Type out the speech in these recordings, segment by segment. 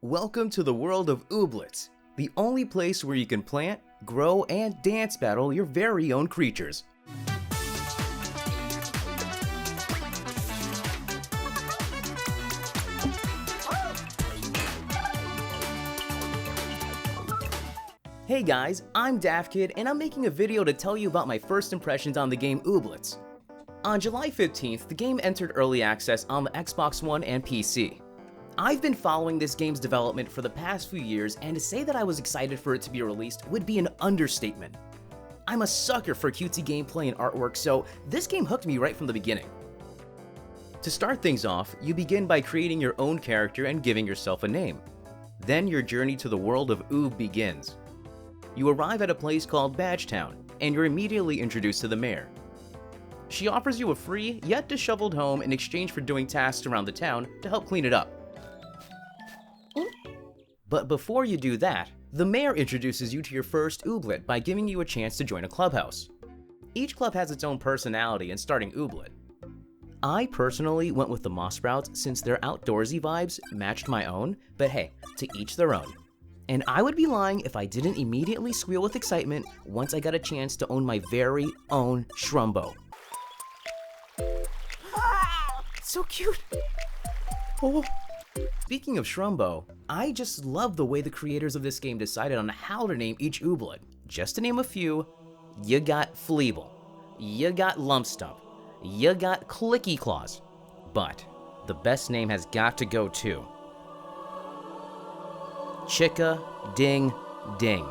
Welcome to the world of Ooblets, the only place where you can plant, grow, and dance battle your very own creatures. Hey guys, I'm Daft Kid and I'm making a video to tell you about my first impressions on the game Ooblets. On July 15th, the game entered early access on the Xbox One and PC. I've been following this game's development for the past few years, and to say that I was excited for it to be released would be an understatement. I'm a sucker for cutesy gameplay and artwork, so this game hooked me right from the beginning. To start things off, you begin by creating your own character and giving yourself a name. Then your journey to the world of Oob begins. You arrive at a place called Badgetown, and you're immediately introduced to the mayor. She offers you a free, yet disheveled home in exchange for doing tasks around the town to help clean it up. But before you do that, the mayor introduces you to your first Ooblet by giving you a chance to join a clubhouse. Each club has its own personality and starting Ooblet. I personally went with the Moss Sprouts since their outdoorsy vibes matched my own, but hey, to each their own. And I would be lying if I didn't immediately squeal with excitement once I got a chance to own my very own Shrumbo. So cute! Oh. Speaking of Shrumbo, I just love the way the creators of this game decided on how to name each Ooblet. Just to name a few, you got Fleeble, you got Lumpstump, you got Clicky Claws, but the best name has got to go to Chicka Ding Ding.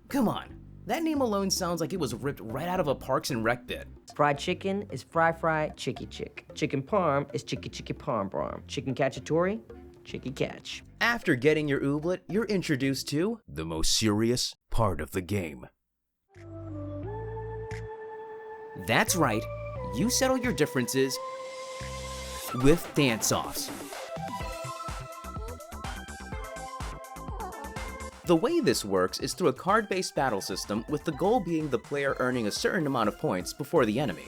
Come on, that name alone sounds like it was ripped right out of a Parks and Rec bit. Fried chicken is fry chicky chick. Chicken parm is chicky parm parm. Chicken cacciatore, chicky catch. After getting your Ooblet, you're introduced to the most serious part of the game. That's right, you settle your differences with dance-offs. The way this works is through a card-based battle system, with the goal being the player earning a certain amount of points before the enemy.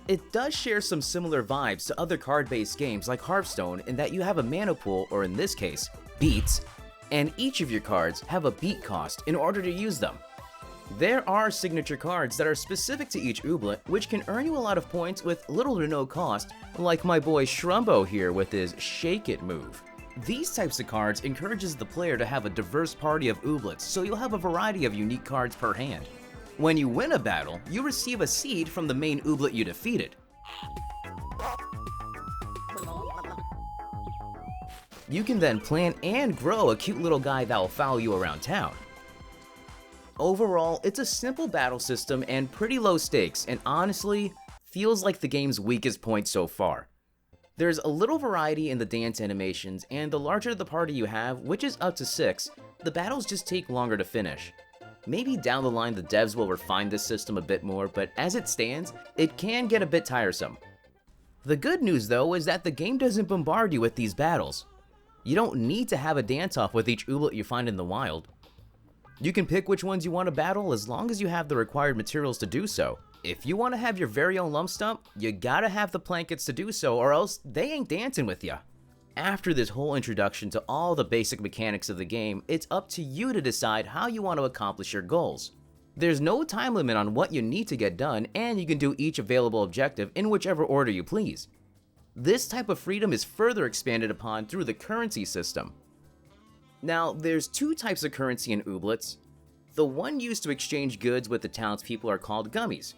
It does share some similar vibes to other card-based games like Hearthstone in that you have a mana pool, or in this case, beats, and each of your cards have a beat cost in order to use them. There are signature cards that are specific to each Ooblet, which can earn you a lot of points with little to no cost, like my boy Shrumbo here with his Shake It move. These types of cards encourages the player to have a diverse party of Ooblets, so you'll have a variety of unique cards per hand. When you win a battle, you receive a seed from the main Ooblet you defeated. You can then plant and grow a cute little guy that will follow you around town. Overall, it's a simple battle system and pretty low stakes, and honestly, feels like the game's weakest point so far. There's a little variety in the dance animations, and the larger the party you have, which is up to 6, the battles just take longer to finish. Maybe down the line the devs will refine this system a bit more, but as it stands, it can get a bit tiresome. The good news though is that the game doesn't bombard you with these battles. You don't need to have a dance-off with each Ooblet you find in the wild. You can pick which ones you want to battle as long as you have the required materials to do so. If you want to have your very own Lumpstump, you gotta have the blankets to do so, or else they ain't dancing with ya. After this whole introduction to all the basic mechanics of the game, it's up to you to decide how you want to accomplish your goals. There's no time limit on what you need to get done, and you can do each available objective in whichever order you please. This type of freedom is further expanded upon through the currency system. Now, there's two types of currency in Ooblets. The one used to exchange goods with the townspeople are called gummies.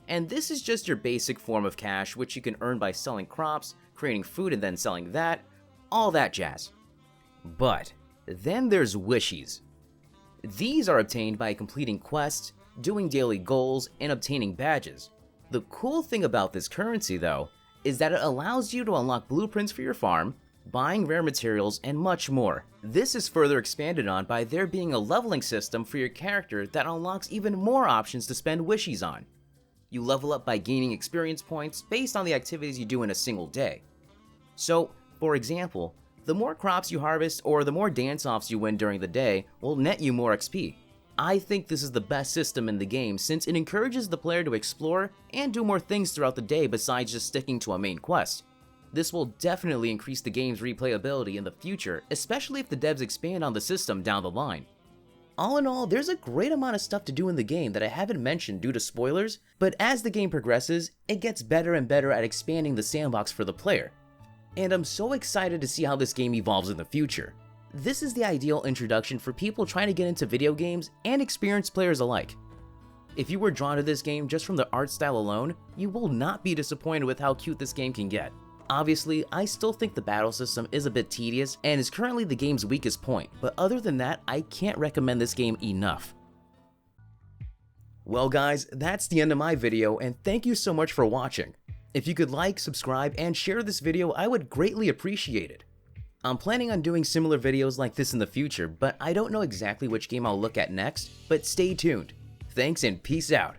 And this is just your basic form of cash, which you can earn by selling crops, creating food and then selling that, all that jazz. But then there's wishies. These are obtained by completing quests, doing daily goals, and obtaining badges. The cool thing about this currency though, is that it allows you to unlock blueprints for your farm, buying rare materials, and much more. This is further expanded on by there being a leveling system for your character that unlocks even more options to spend wishies on. You level up by gaining experience points based on the activities you do in a single day. So, for example, the more crops you harvest or the more dance-offs you win during the day will net you more XP. I think this is the best system in the game since it encourages the player to explore and do more things throughout the day besides just sticking to a main quest. This will definitely increase the game's replayability in the future, especially if the devs expand on the system down the line. All in all, there's a great amount of stuff to do in the game that I haven't mentioned due to spoilers, but as the game progresses, it gets better and better at expanding the sandbox for the player. And I'm so excited to see how this game evolves in the future. This is the ideal introduction for people trying to get into video games and experienced players alike. If you were drawn to this game just from the art style alone, you will not be disappointed with how cute this game can get. Obviously, I still think the battle system is a bit tedious and is currently the game's weakest point, but other than that, I can't recommend this game enough. Well guys, that's the end of my video, and thank you so much for watching. If you could like, subscribe, and share this video, I would greatly appreciate it. I'm planning on doing similar videos like this in the future, but I don't know exactly which game I'll look at next, but stay tuned. Thanks and peace out.